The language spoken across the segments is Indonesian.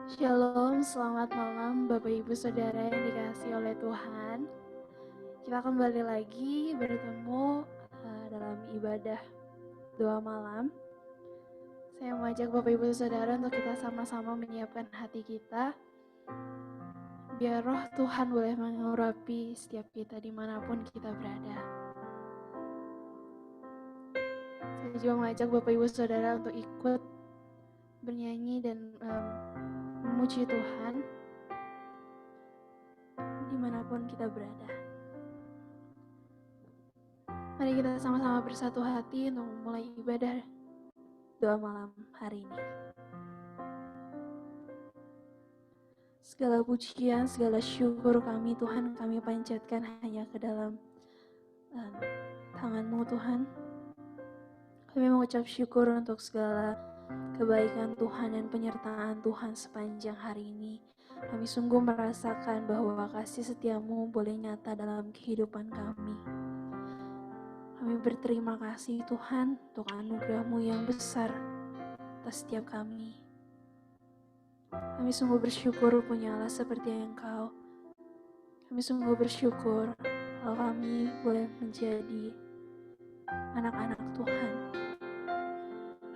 Shalom, selamat malam Bapak Ibu Saudara yang dikasihi oleh Tuhan. Kita kembali lagi bertemu dalam ibadah doa malam. Saya mengajak Bapak Ibu Saudara untuk kita sama-sama menyiapkan hati kita, biar roh Tuhan boleh mengurapi setiap kita dimanapun kita berada. Saya juga mengajak Bapak Ibu Saudara untuk ikut bernyanyi dan memuji Tuhan dimanapun kita berada. Mari kita sama-sama bersatu hati untuk memulai ibadah doa malam hari ini. Segala pujian, segala syukur kami Tuhan, kami panjatkan hanya ke dalam tangan-Mu Tuhan. Kami mengucap syukur untuk segala kebaikan Tuhan dan penyertaan Tuhan sepanjang hari ini. Kami sungguh merasakan bahwa kasih setia-Mu boleh nyata dalam kehidupan kami. Kami berterima kasih Tuhan untuk anugerah-Mu yang besar atas setiap kami. Kami sungguh bersyukur punya Allah seperti Engkau. Kami sungguh bersyukur kalau kami boleh menjadi anak-anak Tuhan.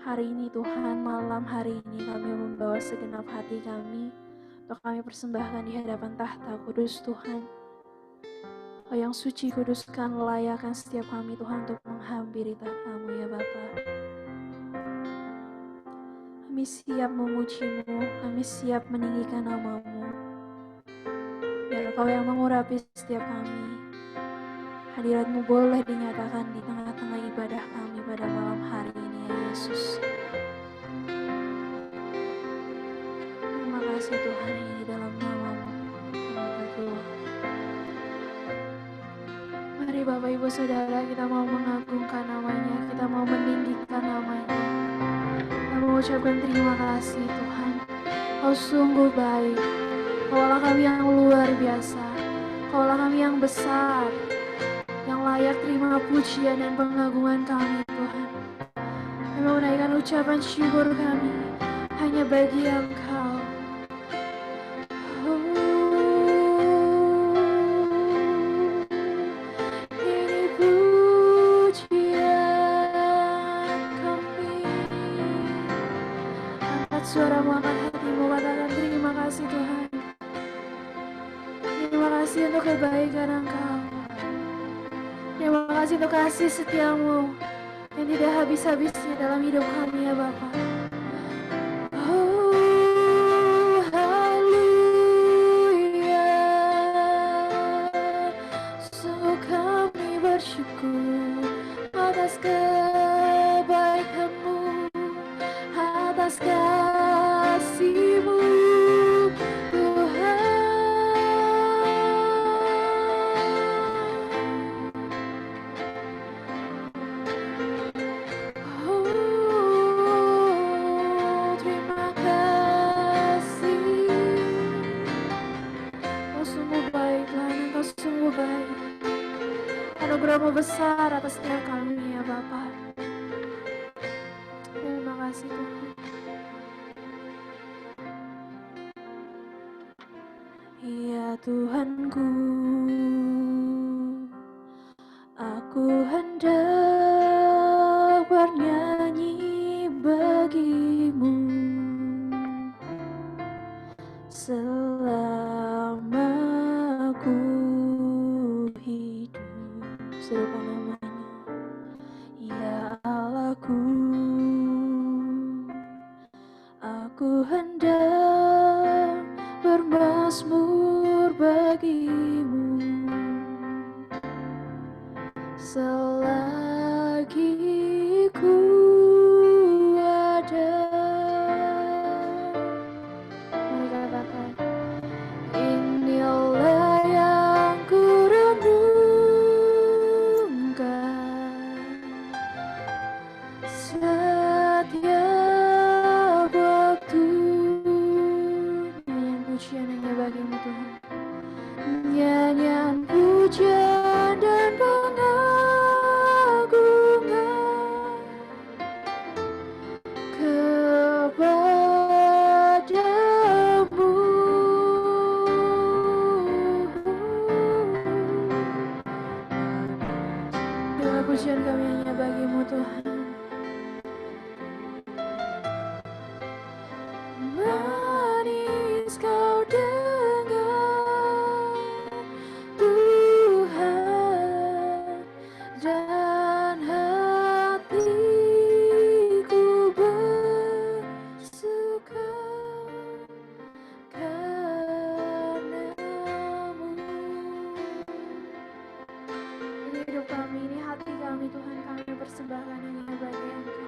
Hari ini Tuhan, malam hari ini kami membawa segenap hati kami untuk kami persembahkan di hadapan tahta kudus Tuhan. Kau yang suci, kuduskan, layakan setiap kami Tuhan untuk menghampiri tahta-Mu ya Bapa. Kami siap memuji-Mu, kami siap meninggikan nama-Mu. Biar Kau yang mengurapi setiap kami. Hadirat-Mu boleh dinyatakan di tengah-tengah ibadah kami pada malam hari ini ya Yesus. Terima kasih Tuhan, ini dalam nama-Mu kami berdoa. Mari Bapak Ibu Saudara, kita mau mengagungkan namanya, kita mau meninggikan namanya. Kita mengucapkan terima kasih Tuhan. Kau sungguh baik. Kaulah kami yang luar biasa. Kaulah kami yang besar, yang layak terima pujian dan pengagungan kami Tuhan. Kami menaikkan ucapan syukur kami hanya bagi Engkau. Ini pujian kami. Angkat suaramu, angkat hatimu, katakan terima kasih Tuhan. Terima kasih untuk kebaikan Engkau. Terima kasih untuk kasih setia-Mu yang tidak habis-habisnya dalam hidup kami ya Bapa. Oh, haleluya. Sungguh kami bersyukur atas kebaikan-Mu, atas kasih-Mu, Tuhan. Terima kasih. Kau sungguh baik Tuhan, Kau sungguh baik. Anugerah-Mu besar atas setiap kami ya Bapa. Terima kasih Tuhan. Ya Tuhanku, aku hendak bernyanyi bagi-Mu selama ku hidup. Serupa namanya, ya Allahku, aku hendak bermazmur bagi-Mu selagi ku ada. Mari katakan, inilah yang ku renungkan, pujian kami hanya bagi-Mu Tuhan. Manis Kau dengar Tuhan, dan hatiku bersuka karena-Mu. Ini hidup kami, ini hati kami Tuhan, kami persembahkan hanya bagi Engkau.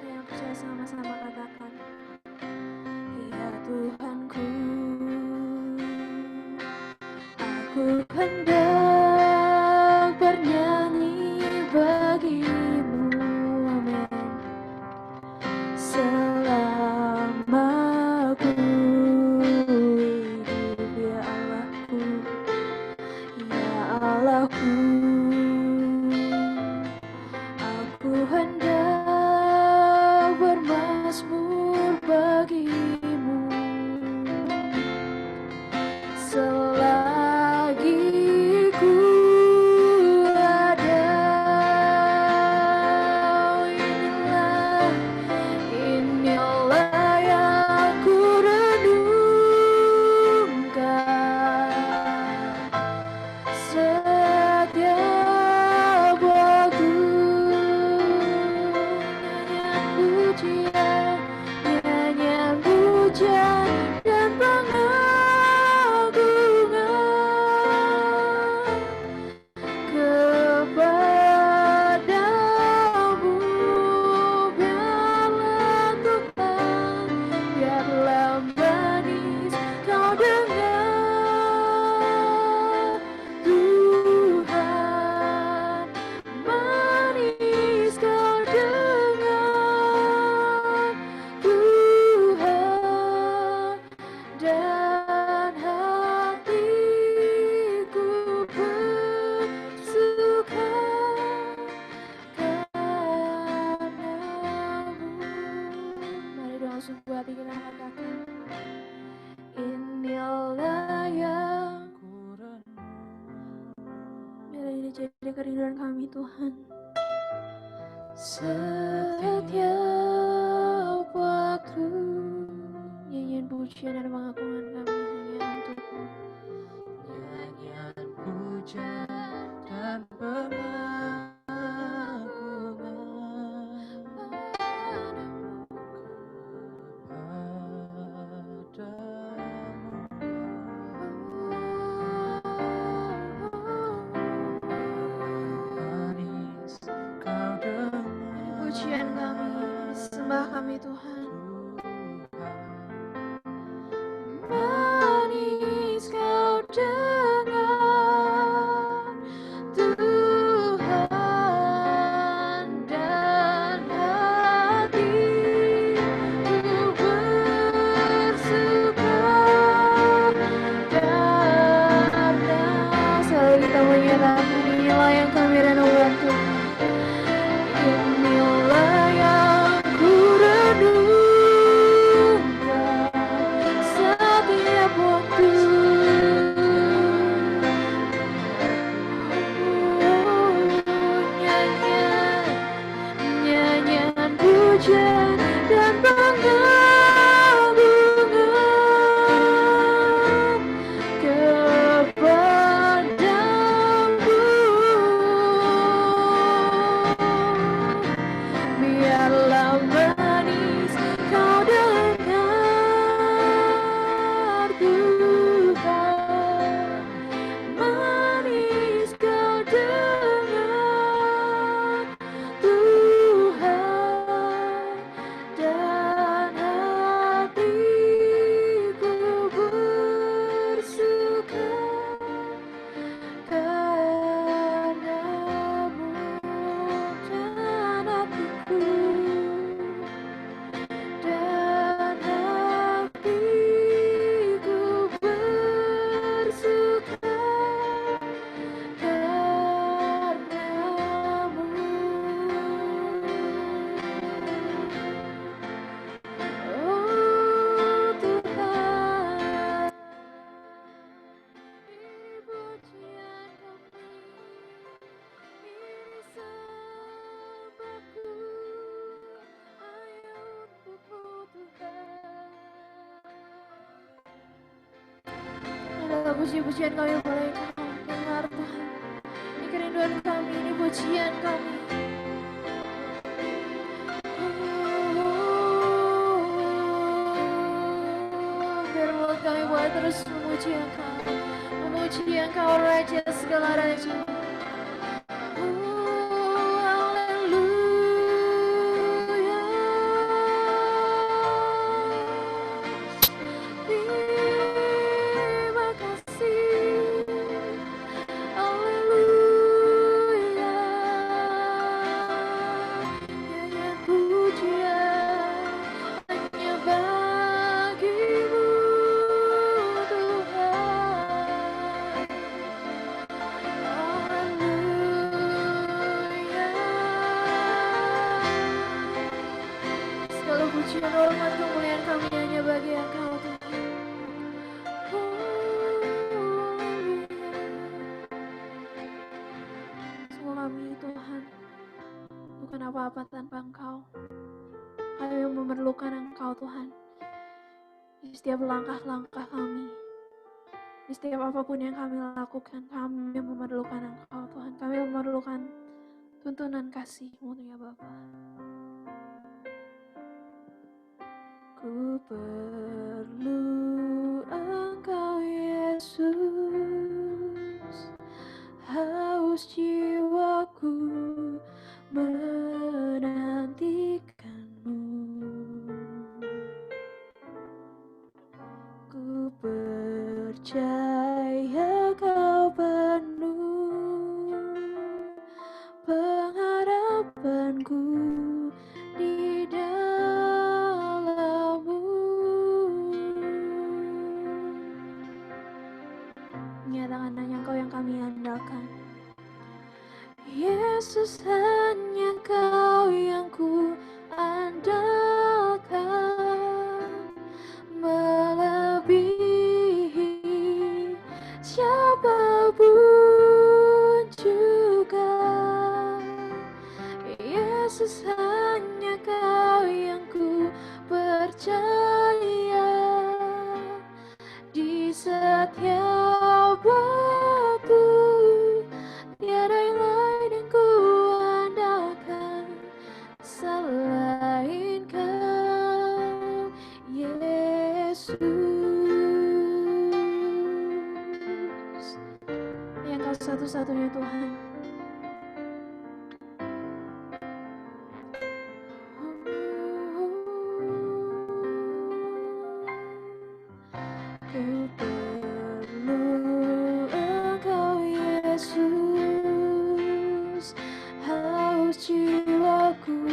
Yang percaya sama-sama katakan, ya Tuhanku, aku hendak bernyanyi bagi-Mu, amin. Selama aku hidup, ya Allahku, ya Allahku, aku hendak bermazmur bagi-Mu selagi ku ada. Inilah yang ku renungkan setiap waktu. Nyanyian pujian dan pengagungan kepadamu. Biarlah Tuhan, biarlah manis Kau dengar Tuhan, manis Kau dengar Tuhan, dan hatiku bersuka karena-Mu. Mari dengan sungguh hati kita katakan, inilah yang ku renung. Biar ini jadi kerinduan kami Tuhan. Setiap waktu nyanyian pujian dan pengagungan kami hanya untuk-Mu. Nyanyian pujian dan pengagungan manis Kau dengar Pujian kami, sembah kami Tuhan. Manis Kau dengar Tuhan, dan hatiku bersuka karena. Selalu kita menyatakan, inilah yang kami renungkan Tuhan. Inilah yang ku renungkan setiap waktu. Nyanyian pujian dan pengagungan kepadamu. puji-pujian kami boleh Kau dengar Tuhan. Ini kerinduan kami, ini pujian kami. Biar mulut kami boleh terus memuji Engkau, memuji Engkau Raja segala raja. Pujian hormat kemuliaan kami hanya bagi Engkau Tuhan. Sungguh kami Tuhan bukan apa-apa tanpa Engkau. Kami memerlukan Engkau Tuhan. Di setiap langkah-langkah kami, di setiap apapun yang kami lakukan, kami memerlukan Engkau Tuhan. Kami memerlukan tuntunan kasih-Mu ya Bapa. Ku perlu Engkau Yesus, haus jiwaku menantikan-Mu. Ku percaya Kau penuh pengharapanku di dalam-Mu. Nyatakan hanya Engkau yang kami andalkan. Yesus, hanya Kau yang ku andalkan, melebihi siapapun juga. Yesus, hanya Kau yang ku percaya di setiap waktu. Tiada yang lain yang ku andalkan selain Kau, Yesus. Yang Kau satu-satunya Tuhan. Ku perlu Engkau Yesus, haus jiwaku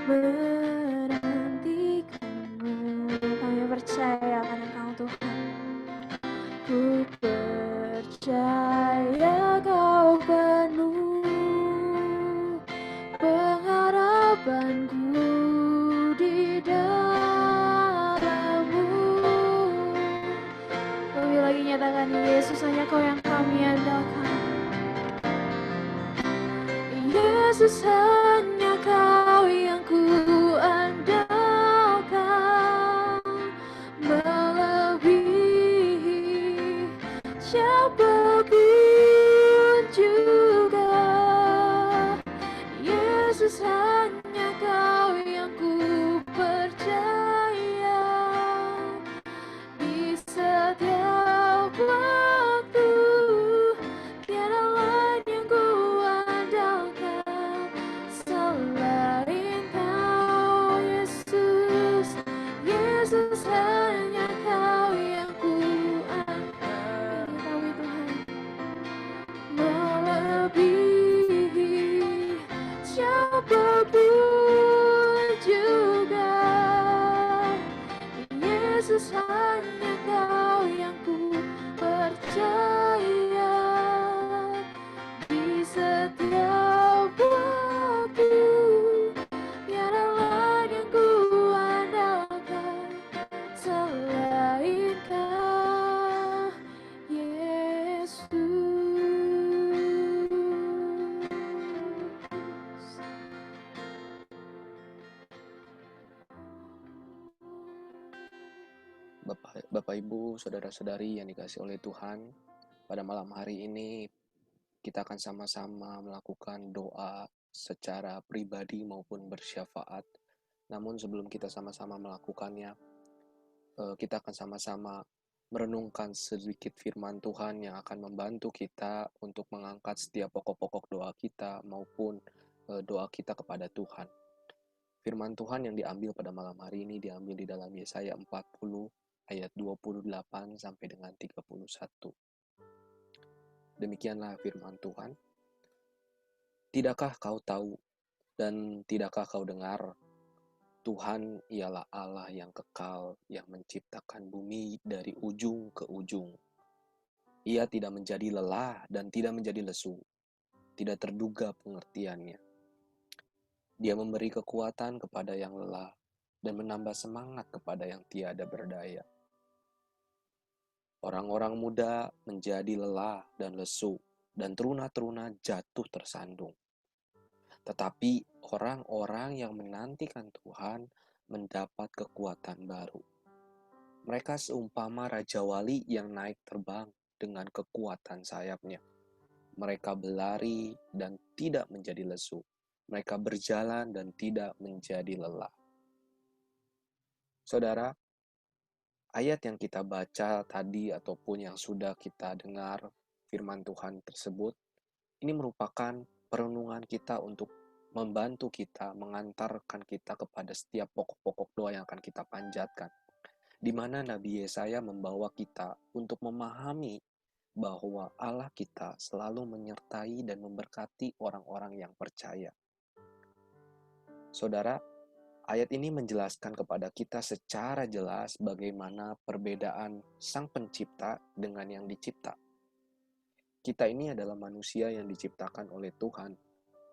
menantikan-Mu. Kami percaya akan Engkau Tuhan. Ku percaya Kau penuh pengharapanku di dalam-Mu. Kami lagi nyatakan Yesus, hanya Kau yang kami andalkan. Yesus, hanya Kau yang ku andalkan, melebihi siapapun juga. Yesus, hanya Kau yang ku percaya di setiap waktu. Tiada lain yang ku andalkan selain Kau, Yesus. Yesus, hanya Kau yang ku andalkan. Bapak, Ibu, saudara-saudari yang dikasihi oleh Tuhan, pada malam hari ini kita akan sama-sama melakukan doa secara pribadi maupun bersyafaat. Namun sebelum kita sama-sama melakukannya, kita akan sama-sama merenungkan sedikit firman Tuhan yang akan membantu kita untuk mengangkat setiap pokok-pokok doa kita maupun doa kita kepada Tuhan. Firman Tuhan yang diambil pada malam hari ini diambil di dalam Yesaya 40 ayat 28 sampai dengan 31. Demikianlah firman Tuhan. Tidakkah kau tahu dan tidakkah kau dengar? Tuhan ialah Allah yang kekal, yang menciptakan bumi dari ujung ke ujung. Ia tidak menjadi lelah dan tidak menjadi lesu, tidak terduga pengertiannya. Dia memberi kekuatan kepada yang lelah dan menambah semangat kepada yang tiada berdaya. Orang-orang muda menjadi lelah dan lesu, dan teruna-teruna jatuh tersandung. Tetapi orang-orang yang menantikan Tuhan mendapat kekuatan baru. Mereka seumpama Raja Wali yang naik terbang dengan kekuatan sayapnya. Mereka berlari dan tidak menjadi lesu. Mereka berjalan dan tidak menjadi lelah. Saudara, ayat yang kita baca tadi ataupun yang sudah kita dengar firman Tuhan tersebut, ini merupakan perenungan kita untuk membantu kita, mengantarkan kita kepada setiap pokok-pokok doa yang akan kita panjatkan. Di mana Nabi Yesaya membawa kita untuk memahami bahwa Allah kita selalu menyertai dan memberkati orang-orang yang percaya. Saudara, ayat ini menjelaskan kepada kita secara jelas bagaimana perbedaan Sang Pencipta dengan yang dicipta. Kita ini adalah manusia yang diciptakan oleh Tuhan.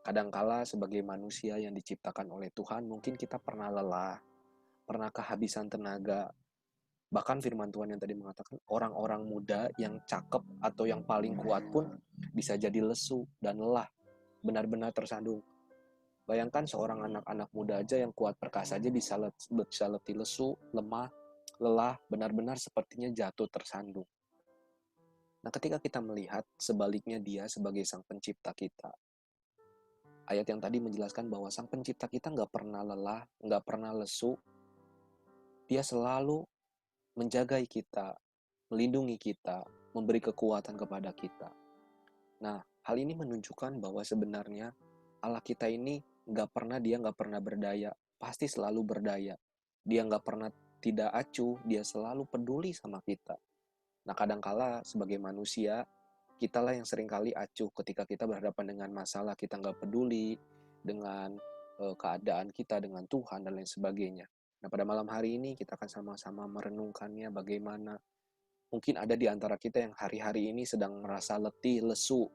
Kadangkala sebagai manusia yang diciptakan oleh Tuhan, mungkin kita pernah lelah, pernah kehabisan tenaga. Bahkan firman Tuhan yang tadi mengatakan, orang-orang muda yang cakep atau yang paling kuat pun bisa jadi lesu dan lelah, benar-benar tersandung. Bayangkan seorang anak-anak muda aja yang kuat perkasa aja bisa letih lesu, lemah, lelah, benar-benar sepertinya jatuh tersandung. Nah, ketika kita melihat sebaliknya dia sebagai Sang Pencipta kita, ayat yang tadi menjelaskan bahwa Sang Pencipta kita nggak pernah lelah, nggak pernah lesu. Dia selalu menjagai kita, melindungi kita, memberi kekuatan kepada kita. Nah, hal ini menunjukkan bahwa sebenarnya Allah kita ini nggak pernah berdaya, pasti selalu berdaya. Dia nggak pernah tidak acuh, dia selalu peduli sama kita. Nah, kadangkala sebagai manusia, kitalah yang seringkali acuh ketika kita berhadapan dengan masalah, kita nggak peduli dengan keadaan kita, dengan Tuhan, dan lain sebagainya. Nah, pada malam hari ini kita akan sama-sama merenungkannya bagaimana mungkin ada di antara kita yang hari-hari ini sedang merasa letih, lesu,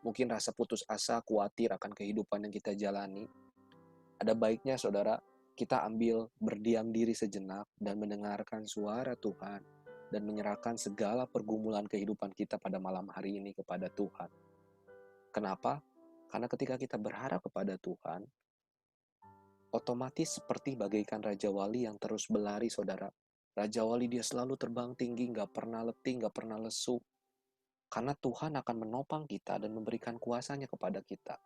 mungkin rasa putus asa, khawatir akan kehidupan yang kita jalani. Ada baiknya, saudara, kita ambil berdiam diri sejenak dan mendengarkan suara Tuhan dan menyerahkan segala pergumulan kehidupan kita pada malam hari ini kepada Tuhan. Kenapa? Karena ketika kita berharap kepada Tuhan, otomatis seperti bagaikan Raja Wali yang terus berlari, saudara. Raja Wali dia selalu terbang tinggi, gak pernah letih, gak pernah lesu. Karena Tuhan akan menopang kita dan memberikan kuasanya kepada kita.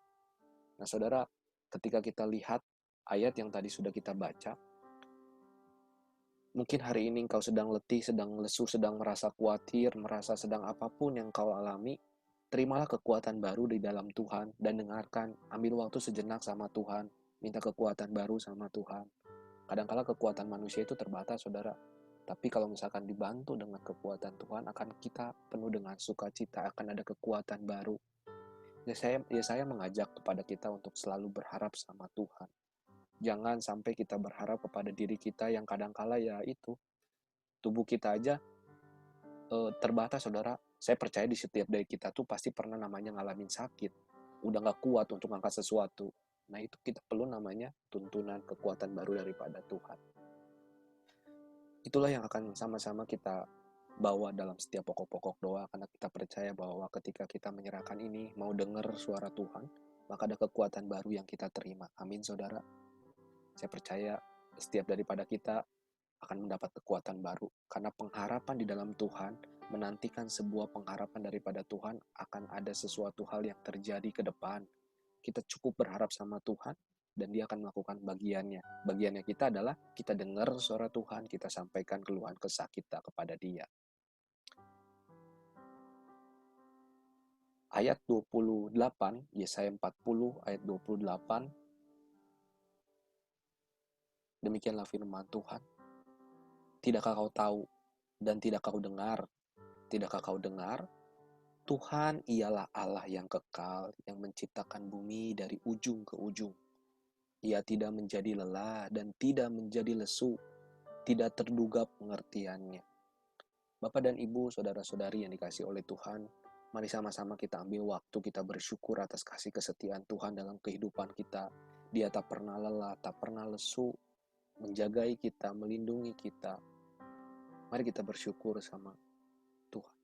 Nah, saudara, ketika kita lihat ayat yang tadi sudah kita baca, mungkin hari ini engkau sedang letih, sedang lesu, sedang merasa khawatir, merasa sedang apapun yang kau alami, terimalah kekuatan baru di dalam Tuhan dan dengarkan, ambil waktu sejenak sama Tuhan, minta kekuatan baru sama Tuhan. Kadangkala kekuatan manusia itu terbatas, saudara. Tapi kalau misalkan dibantu dengan kekuatan Tuhan, akan kita penuh dengan sukacita, akan ada kekuatan baru. Saya mengajak kepada kita untuk selalu berharap sama Tuhan. Jangan sampai kita berharap kepada diri kita yang kadangkala ya itu, tubuh kita aja terbatas, saudara. Saya percaya di setiap dari kita tuh pasti pernah namanya ngalamin sakit. Udah gak kuat untuk angkat sesuatu. Nah, itu kita perlu namanya tuntunan kekuatan baru daripada Tuhan. Itulah yang akan sama-sama kita bawa dalam setiap pokok-pokok doa, karena kita percaya bahwa ketika kita menyerahkan ini, mau dengar suara Tuhan, maka ada kekuatan baru yang kita terima. Amin, saudara. Saya percaya setiap daripada kita akan mendapat kekuatan baru. Karena pengharapan di dalam Tuhan, menantikan sebuah pengharapan daripada Tuhan, akan ada sesuatu hal yang terjadi ke depan. Kita cukup berharap sama Tuhan, dan Dia akan melakukan bagiannya. Bagiannya kita adalah kita dengar suara Tuhan, kita sampaikan keluhan kesah kita kepada Dia. Ayat 28, Yesaya 40 ayat 28, demikianlah firman Tuhan. Tidakkah kau tahu dan tidakkah kau dengar? Tidakkah kau dengar? Tuhan ialah Allah yang kekal, yang menciptakan bumi dari ujung ke ujung. Ia tidak menjadi lelah dan tidak menjadi lesu, tidak terduga pengertiannya. Bapak dan Ibu, saudara-saudari yang dikasihi oleh Tuhan, mari sama-sama kita ambil waktu, kita bersyukur atas kasih kesetiaan Tuhan dalam kehidupan kita. Dia tak pernah lelah, tak pernah lesu, menjagai kita, melindungi kita. Mari kita bersyukur sama Tuhan.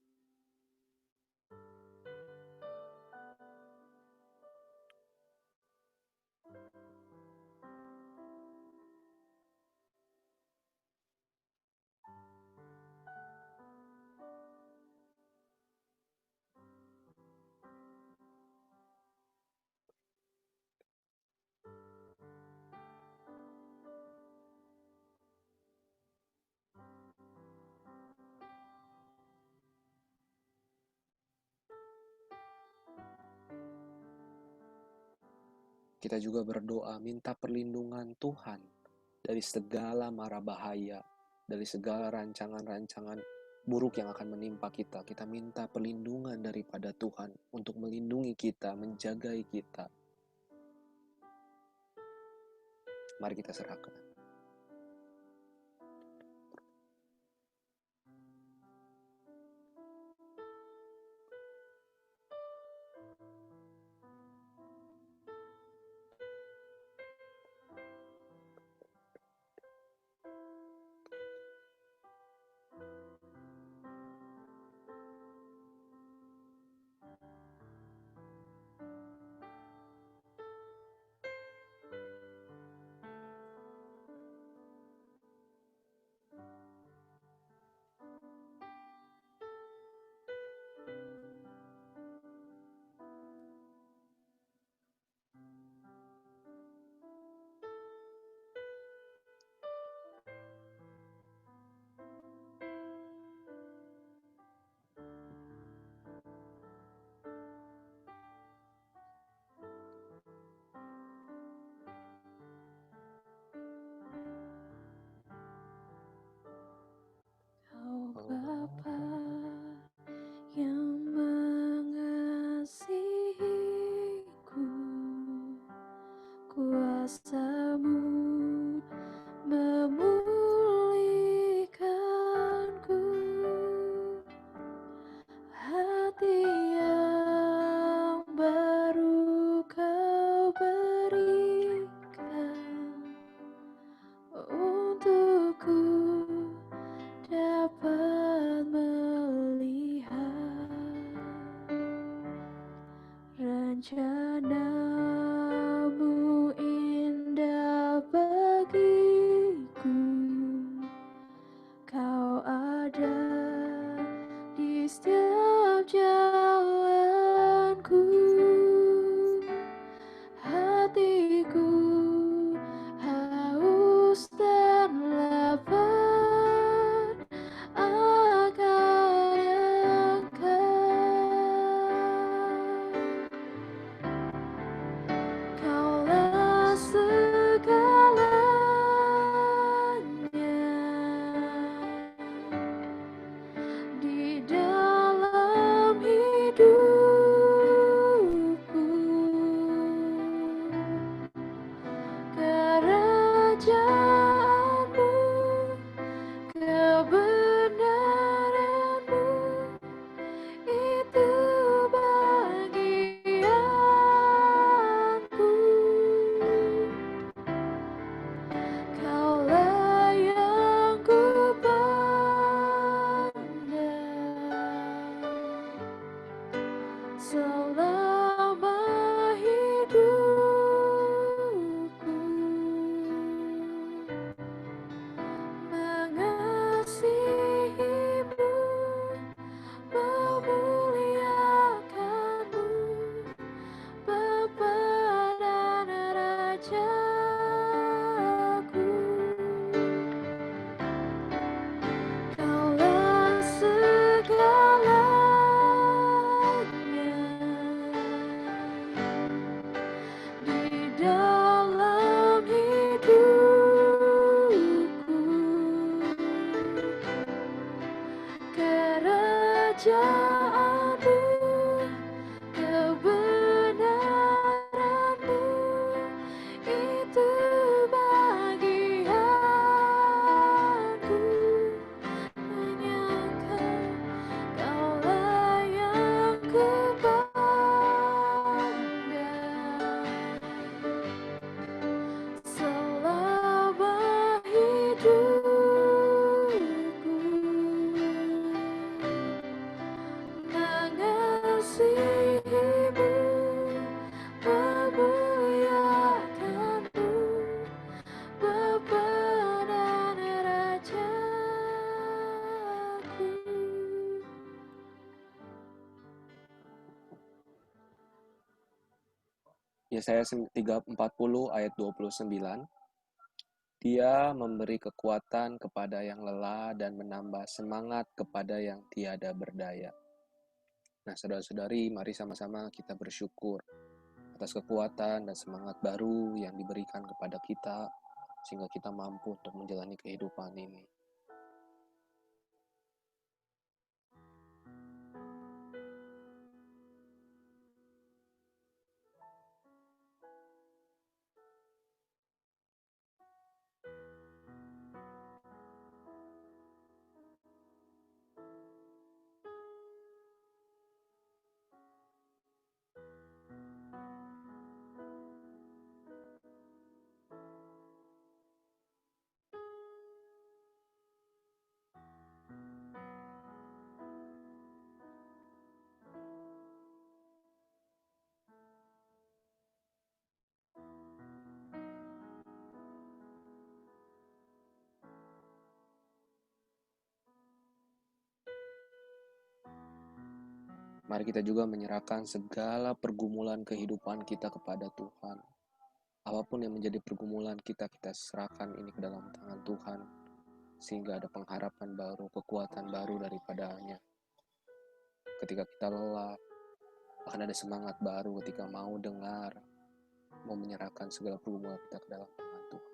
Kita juga berdoa minta perlindungan Tuhan dari segala mara bahaya, dari segala rancangan-rancangan buruk yang akan menimpa kita. Kita minta perlindungan daripada Tuhan untuk melindungi kita, menjagai kita. Mari kita serahkan. Kau Bapa yang mengasihiku, kuasa-Mu memulihkanku, hati yang baru Kau berikan untukku dapat melihat rencana-Mu indah bagiku. Kau ada di setiap jalanku. Hatiku haus dan lapar akan Engkau. Kaulah segalanya di dalam hidupku. Kerajaan-Mu, kebenaran-Mu, itu bagianku. Kaulah yang kupandang selama hidupku, kemuliaan-Mu, kebenaran-Mu, itu bagianku. Hanya Kaulah yang kubangga selama hidupku, mengasihimu, memuliakanmu, Bapa dan Rajaku. Yesaya 40 ayat 29. Dia memberi kekuatan kepada yang lelah dan menambah semangat kepada yang tiada berdaya. Nah, saudara-saudari, mari sama-sama kita bersyukur atas kekuatan dan semangat baru yang diberikan kepada kita, sehingga kita mampu untuk menjalani kehidupan ini. Mari kita juga menyerahkan segala pergumulan kehidupan kita kepada Tuhan. Apapun yang menjadi pergumulan kita, kita serahkan ini ke dalam tangan Tuhan, sehingga ada pengharapan baru, kekuatan baru daripadanya. Ketika kita lelah, akan ada semangat baru ketika mau dengar, mau menyerahkan segala pergumulan kita ke dalam tangan Tuhan.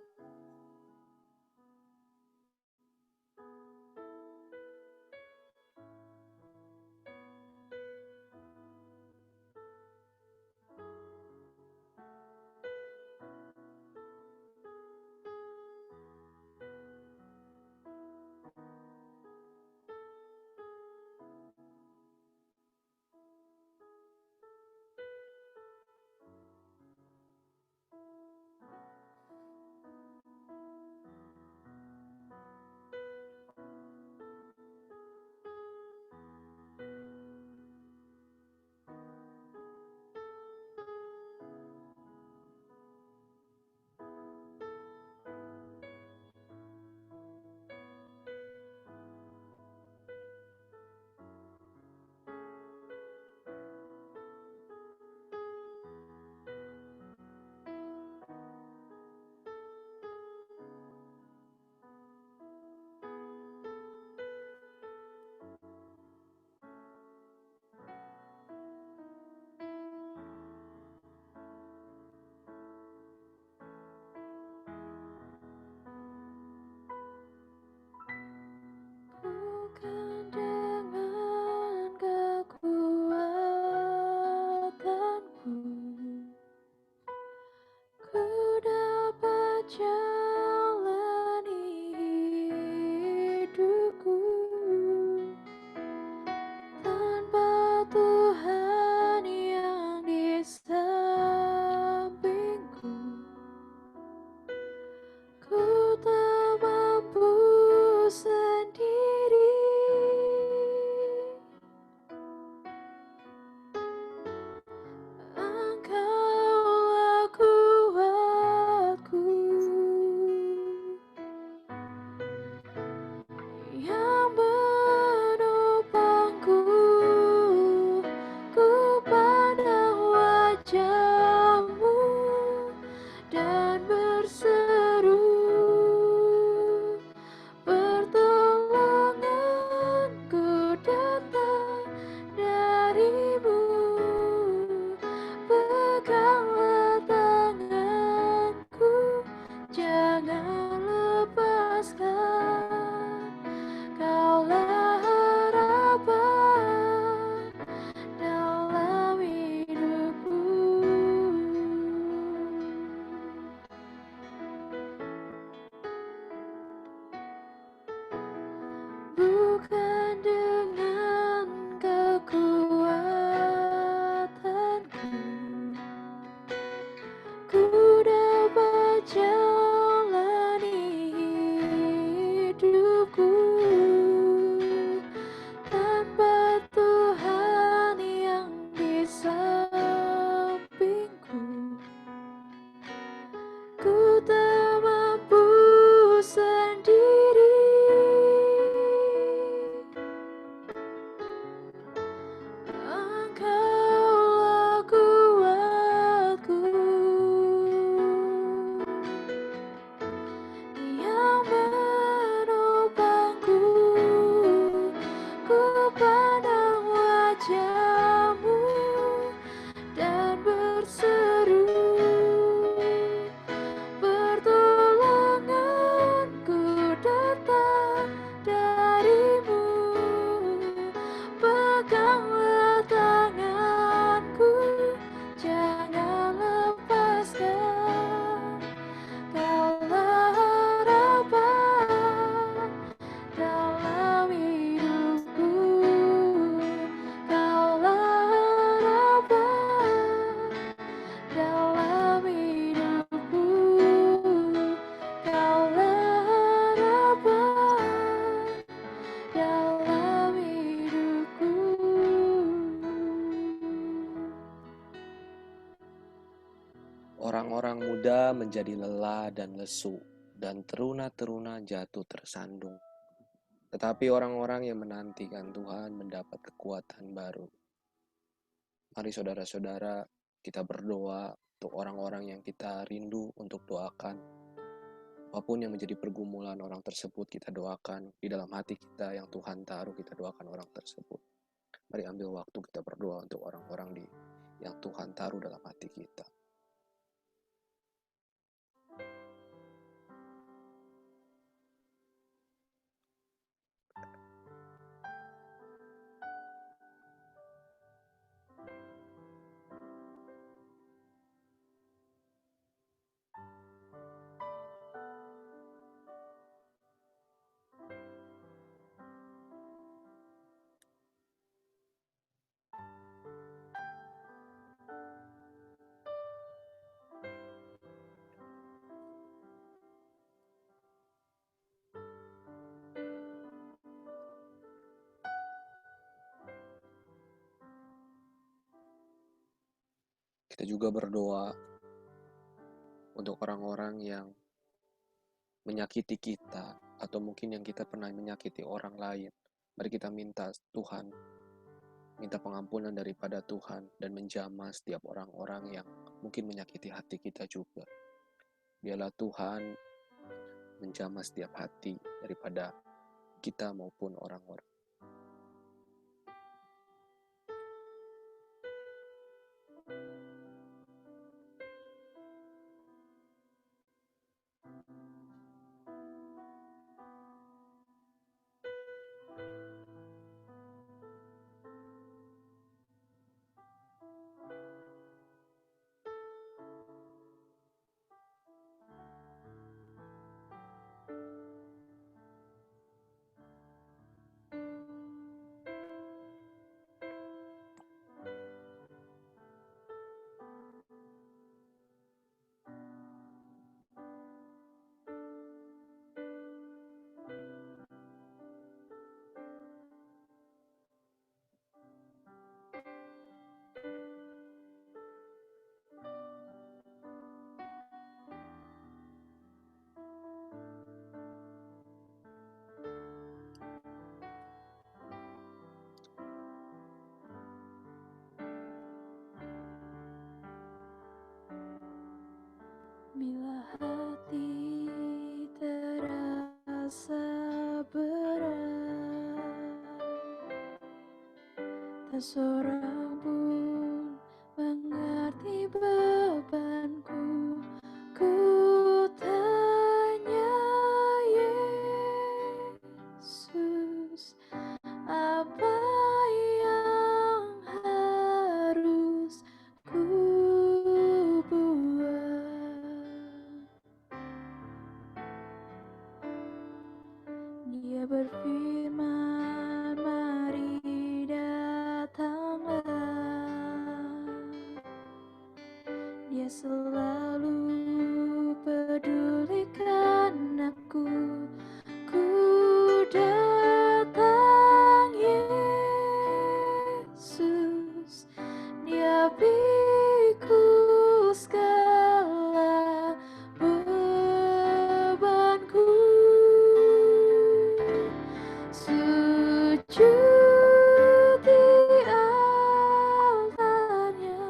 Orang-orang muda menjadi lelah dan lesu, dan teruna-teruna jatuh tersandung. Tetapi orang-orang yang menantikan Tuhan mendapat kekuatan baru. Mari saudara-saudara, kita berdoa untuk orang-orang yang kita rindu untuk doakan. Apapun yang menjadi pergumulan orang tersebut, kita doakan. Di dalam hati kita yang Tuhan taruh, kita doakan orang tersebut. Mari ambil waktu kita berdoa untuk orang-orang yang Tuhan taruh dalam hati kita. Kita juga berdoa untuk orang-orang yang menyakiti kita, atau mungkin yang kita pernah menyakiti orang lain. Mari kita minta Tuhan, minta pengampunan daripada Tuhan, dan menjamah setiap orang-orang yang mungkin menyakiti hati kita juga. Biarlah Tuhan menjamah setiap hati daripada kita maupun orang-orang. Bila hati terasa berat, tak seorang pun mengerti bebanku. Ku tanya Yesus, apa yang harus ku buat? Dia berfirman, mari datanglah. Dia selalu pedulikan aku. Ku datang Yesus, Dia pikul segala bebanku. Sujud di altarnya,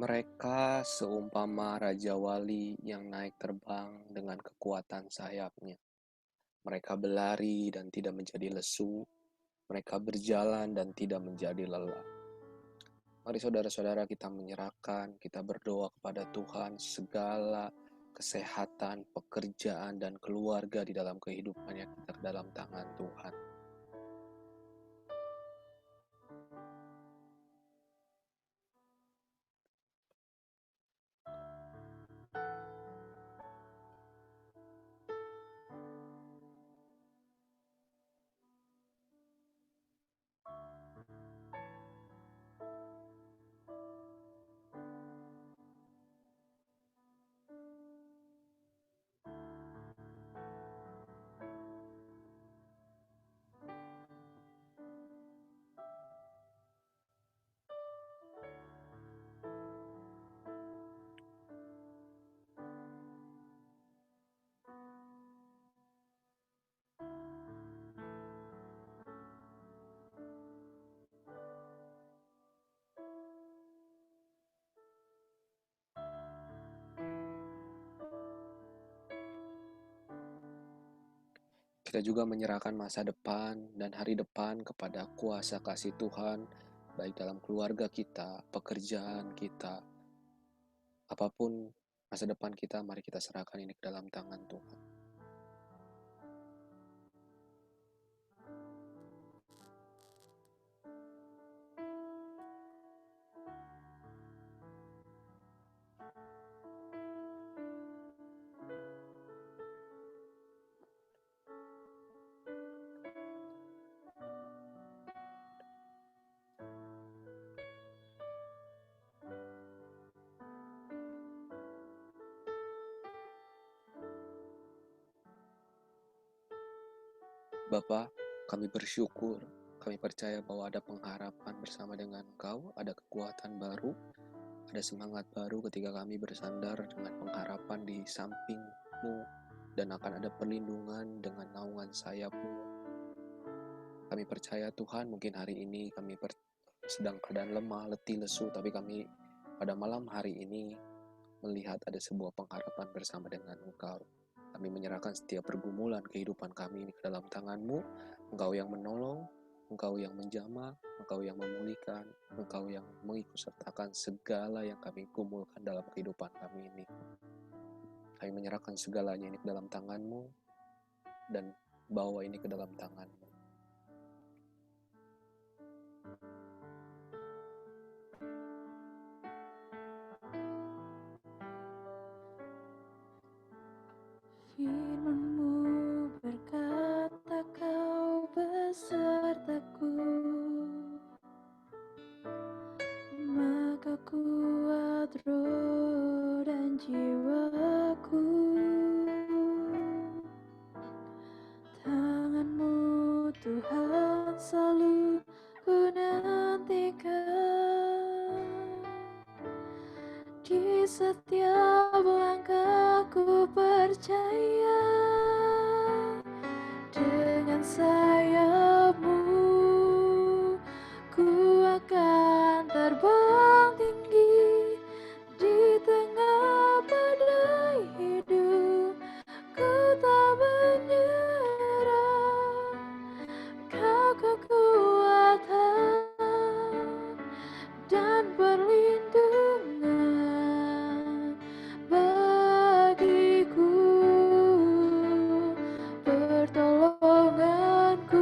Mereka seumpama raja wali yang naik terbang dengan kekuatan sayapnya. Mereka berlari dan tidak menjadi lesu. Mereka berjalan dan tidak menjadi lelah. Mari saudara-saudara kita menyerahkan, kita berdoa kepada Tuhan segala kesehatan, pekerjaan, dan keluarga di dalam kehidupannya kita ke dalam tangan Tuhan. Kita juga menyerahkan masa depan dan hari depan kepada kuasa kasih Tuhan, baik dalam keluarga kita, pekerjaan kita, apapun masa depan kita, mari kita serahkan ini ke dalam tangan Tuhan. Bapa, kami bersyukur, kami percaya bahwa ada pengharapan bersama dengan Engkau, ada kekuatan baru, ada semangat baru ketika kami bersandar dengan pengharapan di samping-Mu, dan akan ada perlindungan dengan naungan sayap-Mu. Kami percaya Tuhan, mungkin hari ini kami sedang keadaan lemah, letih, lesu, tapi kami pada malam hari ini melihat ada sebuah pengharapan bersama dengan Engkau. Kami menyerahkan setiap pergumulan kehidupan kami ini ke dalam tangan-Mu. Engkau yang menolong, Engkau yang menjamah, Engkau yang memulihkan, Engkau yang mengikutsertakan segala yang kami gumulkan dalam kehidupan kami ini. Kami menyerahkan segalanya ini ke dalam tangan-Mu dan bawa ini ke dalam tangan-Mu. Firman-Mu berkata Kau besertaku, maka kuat roh dan jiwaku. Tangan-Mu Tuhan selalu ku nantikan, di setiap langkahku percaya, dengan sayap-Mu ku akan terbang tinggi di tengah badai hidup. Ku tak menyerah, Kau kekuatan dan perlindungan bagiku, pertolonganku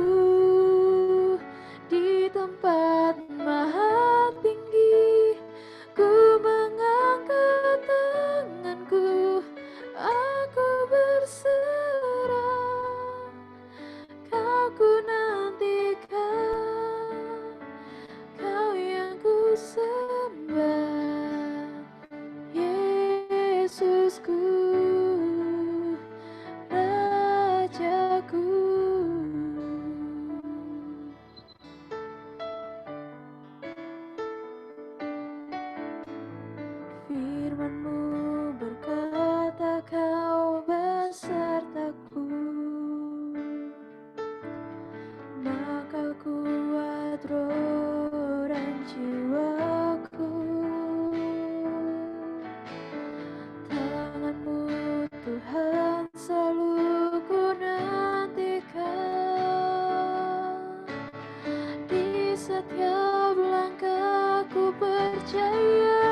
Setiap langkahku percaya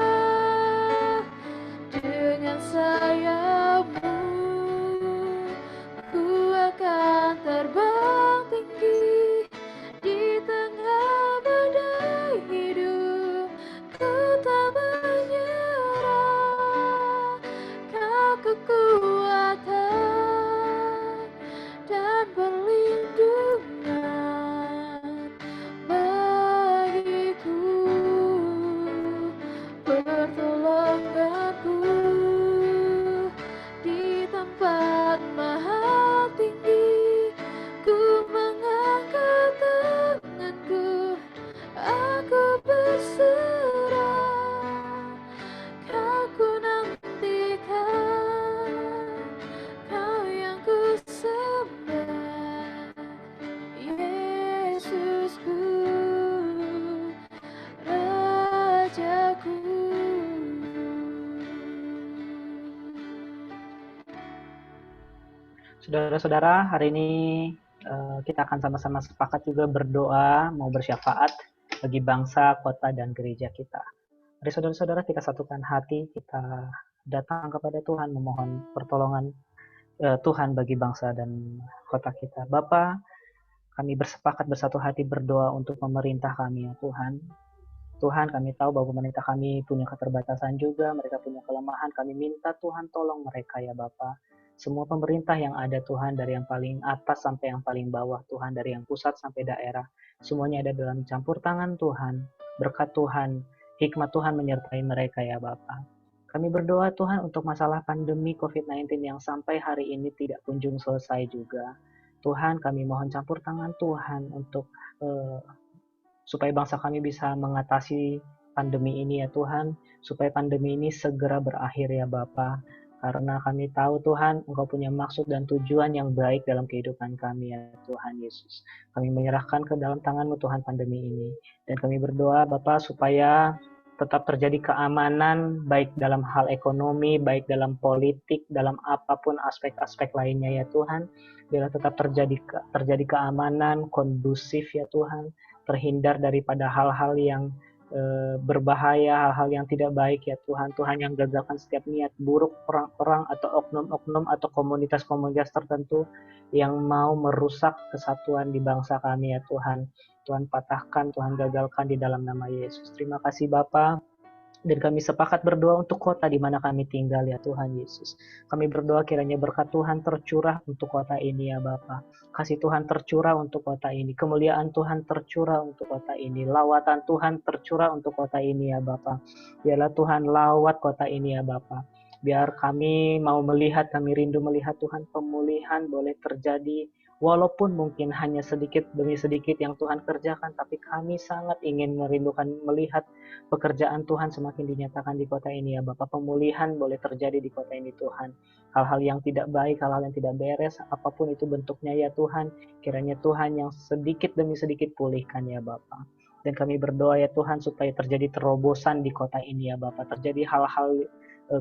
dengan sayapmu ku akan terbang tinggi di tengah badai hidup. Ku tak menyerah, kau kekuatan dan perlindungan bagiku, pertolonganku di tempat maha tinggi. Ku mengangkat tanganku, aku berserah, kau ku nantikan, kau yang ku sembah, Yesusku, Rajaku. Saudara-saudara, hari ini kita akan sama-sama sepakat juga berdoa, mau bersyafaat bagi bangsa, kota, dan gereja kita. Mari saudara-saudara, kita satukan hati, kita datang kepada Tuhan, memohon pertolongan Tuhan bagi bangsa dan kota kita. Bapa, kami bersepakat bersatu hati berdoa untuk pemerintah kami, ya Tuhan. Tuhan, kami tahu bahwa pemerintah kami punya keterbatasan juga, mereka punya kelemahan. Kami minta Tuhan tolong mereka, ya Bapa. Semua pemerintah yang ada Tuhan, dari yang paling atas sampai yang paling bawah Tuhan, dari yang pusat sampai daerah, semuanya ada dalam campur tangan Tuhan. Berkat Tuhan, hikmat Tuhan menyertai mereka, ya Bapa. Kami berdoa Tuhan untuk masalah pandemi COVID-19 yang sampai hari ini tidak kunjung selesai juga. Tuhan, kami mohon campur tangan Tuhan untuk supaya bangsa kami bisa mengatasi pandemi ini, ya Tuhan, supaya pandemi ini segera berakhir, ya Bapa. Karena kami tahu Tuhan, Engkau punya maksud dan tujuan yang baik dalam kehidupan kami, ya Tuhan Yesus. Kami menyerahkan ke dalam tangan-Mu Tuhan pandemi ini. Dan kami berdoa Bapa supaya tetap terjadi keamanan, baik dalam hal ekonomi, baik dalam politik, dalam apapun aspek-aspek lainnya, ya Tuhan. Biarlah tetap terjadi keamanan, kondusif, ya Tuhan. Terhindar daripada hal-hal yang berbahaya, hal-hal yang tidak baik, ya Tuhan. Tuhan yang gagalkan setiap niat buruk, perang-perang atau oknum-oknum atau komunitas-komunitas tertentu yang mau merusak kesatuan di bangsa kami, ya Tuhan. Tuhan patahkan, Tuhan gagalkan di dalam nama Yesus. Terima kasih Bapa. Dan kami sepakat berdoa untuk kota di mana kami tinggal, ya Tuhan Yesus. Kami berdoa kiranya berkat Tuhan tercurah untuk kota ini, ya Bapa. Kasih Tuhan tercurah untuk kota ini. Kemuliaan Tuhan tercurah untuk kota ini. Lawatan Tuhan tercurah untuk kota ini, ya Bapa. Biarlah Tuhan lawat kota ini, ya Bapa. Biar kami mau melihat, kami rindu melihat Tuhan pemulihan boleh terjadi. Walaupun mungkin hanya sedikit demi sedikit yang Tuhan kerjakan, tapi kami sangat ingin merindukan melihat pekerjaan Tuhan semakin dinyatakan di kota ini, ya Bapak. Pemulihan boleh terjadi di kota ini Tuhan. Hal-hal yang tidak baik, hal-hal yang tidak beres, apapun itu bentuknya, ya Tuhan, kiranya Tuhan yang sedikit demi sedikit pulihkan, ya Bapak. Dan kami berdoa, ya Tuhan, supaya terjadi terobosan di kota ini, ya Bapak. Terjadi hal-hal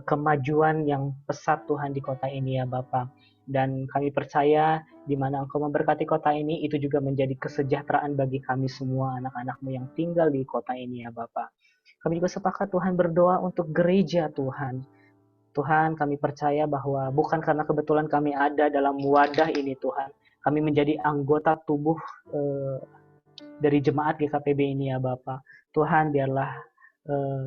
kemajuan yang pesat Tuhan di kota ini, ya Bapak. Dan kami percaya di mana Engkau memberkati kota ini, itu juga menjadi kesejahteraan bagi kami semua, anak-anak-Mu yang tinggal di kota ini, ya Bapak. Kami juga sepakat Tuhan berdoa untuk gereja Tuhan. Tuhan, kami percaya bahwa bukan karena kebetulan kami ada dalam wadah ini Tuhan. Kami menjadi anggota tubuh dari jemaat GKPB ini, ya Bapak. Tuhan, biarlah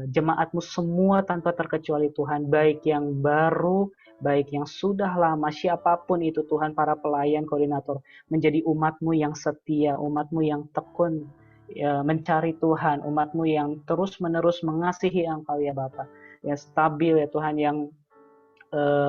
jemaat-Mu semua tanpa terkecuali Tuhan, baik yang baru, baik yang sudah lama, siapapun itu Tuhan, para pelayan, koordinator, menjadi umat-Mu yang setia, umat-Mu yang tekun, ya, mencari Tuhan, umat-Mu yang terus-menerus mengasihi Engkau, ya Bapa, yang stabil, ya Tuhan, yang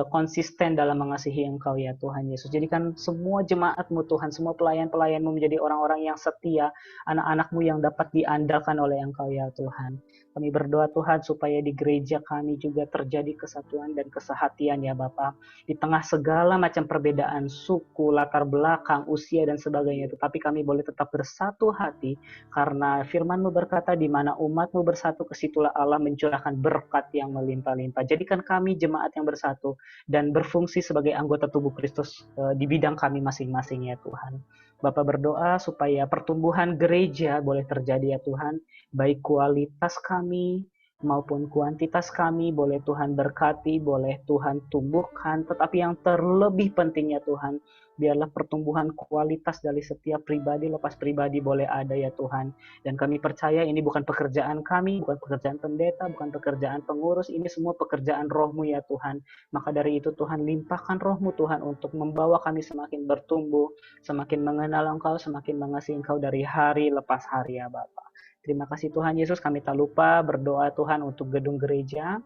konsisten dalam mengasihi Engkau, ya Tuhan Yesus. Jadikan semua jemaat-Mu Tuhan, semua pelayan-pelayan-Mu menjadi orang-orang yang setia, anak-anak-Mu yang dapat diandalkan oleh Engkau, ya Tuhan. Kami berdoa Tuhan supaya di gereja kami juga terjadi kesatuan dan kesehatian, ya Bapa. Di tengah segala macam perbedaan suku, latar belakang, usia dan sebagainya, tetapi kami boleh tetap bersatu hati karena firman-Mu berkata di mana umat-Mu bersatu, kesitulah Allah mencurahkan berkat yang melimpah-limpah. Jadikan kami jemaat yang bersatu dan berfungsi sebagai anggota tubuh Kristus di bidang kami masing-masing, ya Tuhan. Bapak berdoa supaya pertumbuhan gereja boleh terjadi ya Tuhan, baik kualitas kami maupun kuantitas kami boleh Tuhan berkati, boleh Tuhan tumbuhkan, tetapi yang terlebih pentingnya Tuhan, biarlah pertumbuhan kualitas dari setiap pribadi lepas pribadi boleh ada ya Tuhan. Dan kami percaya ini bukan pekerjaan kami, bukan pekerjaan pendeta, bukan pekerjaan pengurus, ini semua pekerjaan Roh-Mu ya Tuhan. Maka dari itu Tuhan, limpahkan Roh-Mu Tuhan untuk membawa kami semakin bertumbuh, semakin mengenal Engkau, semakin mengasihi Engkau dari hari lepas hari ya Bapa. Terima kasih Tuhan Yesus, kami tak lupa berdoa Tuhan untuk gedung gereja.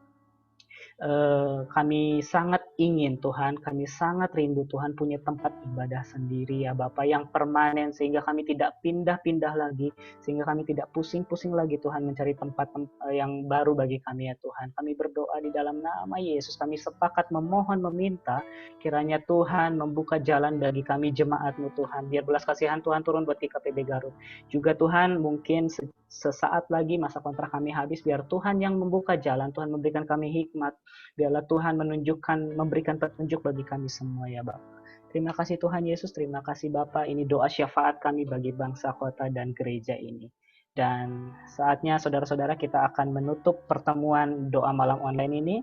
Kami sangat ingin Tuhan, kami sangat rindu Tuhan punya tempat ibadah sendiri ya Bapak yang permanen sehingga kami tidak pindah-pindah lagi, sehingga kami tidak pusing-pusing lagi Tuhan mencari tempat yang baru bagi kami ya Tuhan. Kami berdoa di dalam nama Yesus, kami sepakat memohon meminta kiranya Tuhan membuka jalan bagi kami jemaat-Mu Tuhan. Biar belas kasihan Tuhan turun buat GKPB Garut. Juga Tuhan mungkin sesaat lagi masa kontrak kami habis, biar Tuhan yang membuka jalan, Tuhan memberikan kami hikmat, biarlah Tuhan memberikan petunjuk bagi kami semua ya Bapak. Terima kasih Tuhan Yesus, terima kasih Bapak. Ini doa syafaat kami bagi bangsa, kota, dan gereja ini. Dan saatnya saudara-saudara kita akan menutup pertemuan doa malam online ini.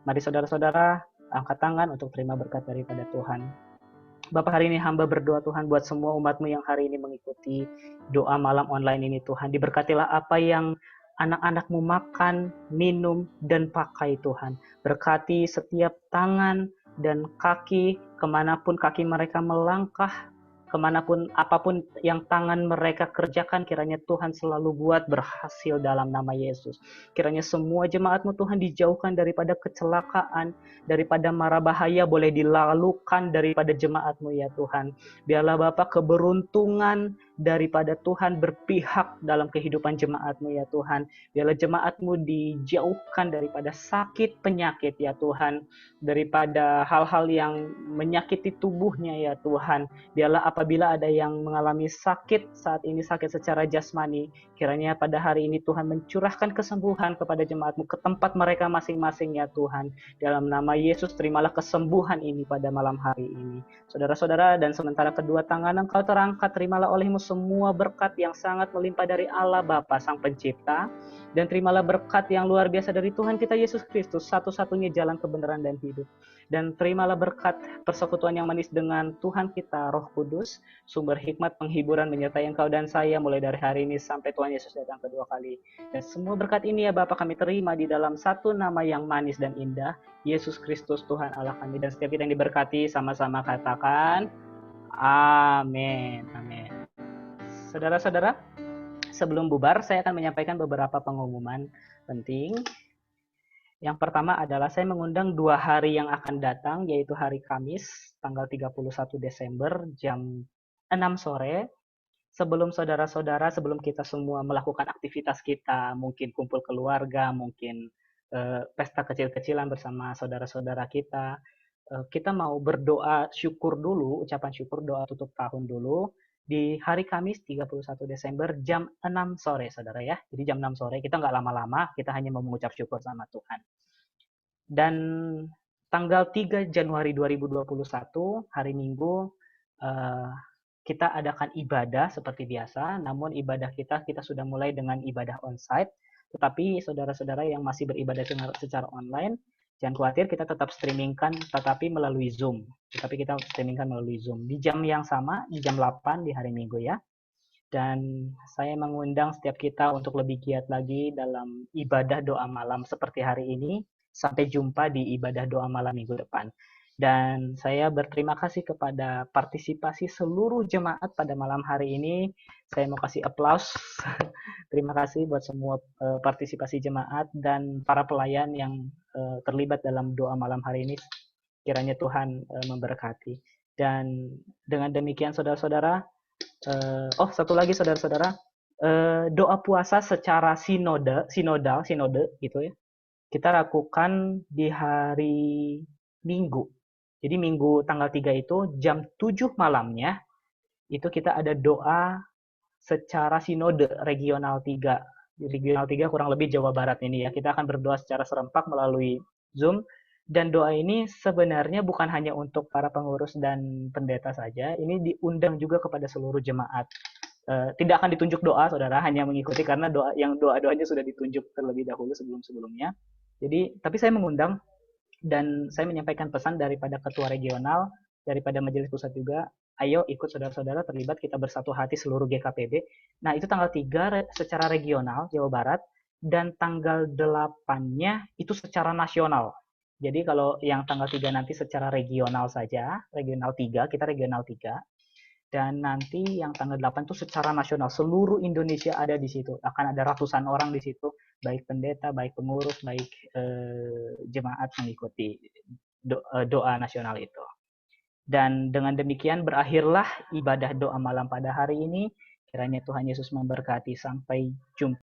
Mari saudara-saudara angkat tangan untuk terima berkat daripada Tuhan. Bapak, hari ini hamba berdoa Tuhan buat semua umat-Mu yang hari ini mengikuti doa malam online ini Tuhan. Diberkatilah apa yang anak-anak-Mu makan, minum, dan pakai Tuhan. Berkati setiap tangan dan kaki, kemanapun kaki mereka melangkah, kemanapun apapun yang tangan mereka kerjakan, kiranya Tuhan selalu buat berhasil dalam nama Yesus. Kiranya semua jemaat-Mu Tuhan dijauhkan daripada kecelakaan, daripada mara bahaya boleh dilalukan daripada jemaat-Mu ya Tuhan. Biarlah Bapa keberuntungan daripada Tuhan berpihak dalam kehidupan jemaat-Mu ya Tuhan. Biarlah jemaat-Mu dijauhkan daripada sakit penyakit ya Tuhan, daripada hal-hal yang menyakiti tubuhnya ya Tuhan. Biarlah apabila ada yang mengalami sakit saat ini, sakit secara jasmani, kiranya pada hari ini Tuhan mencurahkan kesembuhan kepada jemaat-Mu ke tempat mereka masing-masing ya Tuhan. Dalam nama Yesus, terimalah kesembuhan ini pada malam hari ini. Saudara-saudara, dan sementara kedua tangan Engkau terangkat, terimalah oleh-Mu semua berkat yang sangat melimpah dari Allah Bapa Sang Pencipta, dan terimalah berkat yang luar biasa dari Tuhan kita Yesus Kristus, satu-satunya jalan kebenaran dan hidup. Dan terimalah berkat persekutuan yang manis dengan Tuhan kita, Roh Kudus, sumber hikmat, penghiburan menyertai Engkau dan saya mulai dari hari ini sampai Tuhan Yesus datang kedua kali. Dan semua berkat ini ya Bapa kami terima di dalam satu nama yang manis dan indah, Yesus Kristus Tuhan Allah kami. Dan setiap kita yang diberkati sama-sama katakan amin. Amin. Saudara-saudara, sebelum bubar saya akan menyampaikan beberapa pengumuman penting. Yang pertama adalah saya mengundang 2 hari yang akan datang, yaitu hari Kamis tanggal 31 Desember jam 6 sore. Sebelum saudara-saudara, sebelum kita semua melakukan aktivitas kita, mungkin kumpul keluarga, mungkin pesta kecil-kecilan bersama saudara-saudara kita mau berdoa syukur dulu, ucapan syukur, doa tutup tahun dulu, di hari Kamis 31 Desember jam 6 sore, saudara ya. Jadi jam 6 sore, kita nggak lama-lama, kita hanya mau mengucap syukur sama Tuhan. Dan tanggal 3 Januari 2021, hari Minggu, kita adakan ibadah seperti biasa, namun ibadah kita sudah mulai dengan ibadah onsite, tetapi saudara-saudara yang masih beribadah secara online, jangan khawatir, kita tetap streamingkan, tetapi melalui Zoom. Tetapi kita streamingkan melalui Zoom. Di jam yang sama, di jam 8 di hari Minggu ya. Dan saya mengundang setiap kita untuk lebih giat lagi dalam ibadah doa malam seperti hari ini. Sampai jumpa di ibadah doa malam minggu depan. Dan saya berterima kasih kepada partisipasi seluruh jemaat pada malam hari ini. Saya mau kasih aplaus. Terima kasih buat semua partisipasi jemaat dan para pelayan yang terlibat dalam doa malam hari ini. Kiranya Tuhan memberkati. Dan dengan demikian saudara-saudara, satu lagi saudara-saudara, doa puasa secara sinodal gitu ya. Kita lakukan di hari Minggu. Jadi Minggu tanggal 3 itu jam 7 malamnya, itu kita ada doa secara sinode regional 3. Regional 3 kurang lebih Jawa Barat ini ya. Kita akan berdoa secara serempak melalui Zoom. Dan doa ini sebenarnya bukan hanya untuk para pengurus dan pendeta saja, ini diundang juga kepada seluruh jemaat. Tidak akan ditunjuk doa, saudara, hanya mengikuti karena doa-doanya sudah ditunjuk terlebih dahulu sebelum-sebelumnya. Jadi, tapi saya mengundang dan saya menyampaikan pesan daripada ketua regional, daripada majelis pusat juga, ayo ikut saudara-saudara terlibat, kita bersatu hati seluruh GKPB. Nah, itu tanggal 3 secara regional Jawa Barat, dan tanggal 8-nya itu secara nasional. Jadi kalau yang tanggal 3 nanti secara regional saja, regional 3, kita regional 3. Dan nanti yang tanggal 8 itu secara nasional, seluruh Indonesia ada di situ. Akan ada ratusan orang di situ, baik pendeta, baik pengurus, baik jemaat mengikuti doa nasional itu. Dan dengan demikian berakhirlah ibadah doa malam pada hari ini. Kiranya Tuhan Yesus memberkati. Sampai jumpa.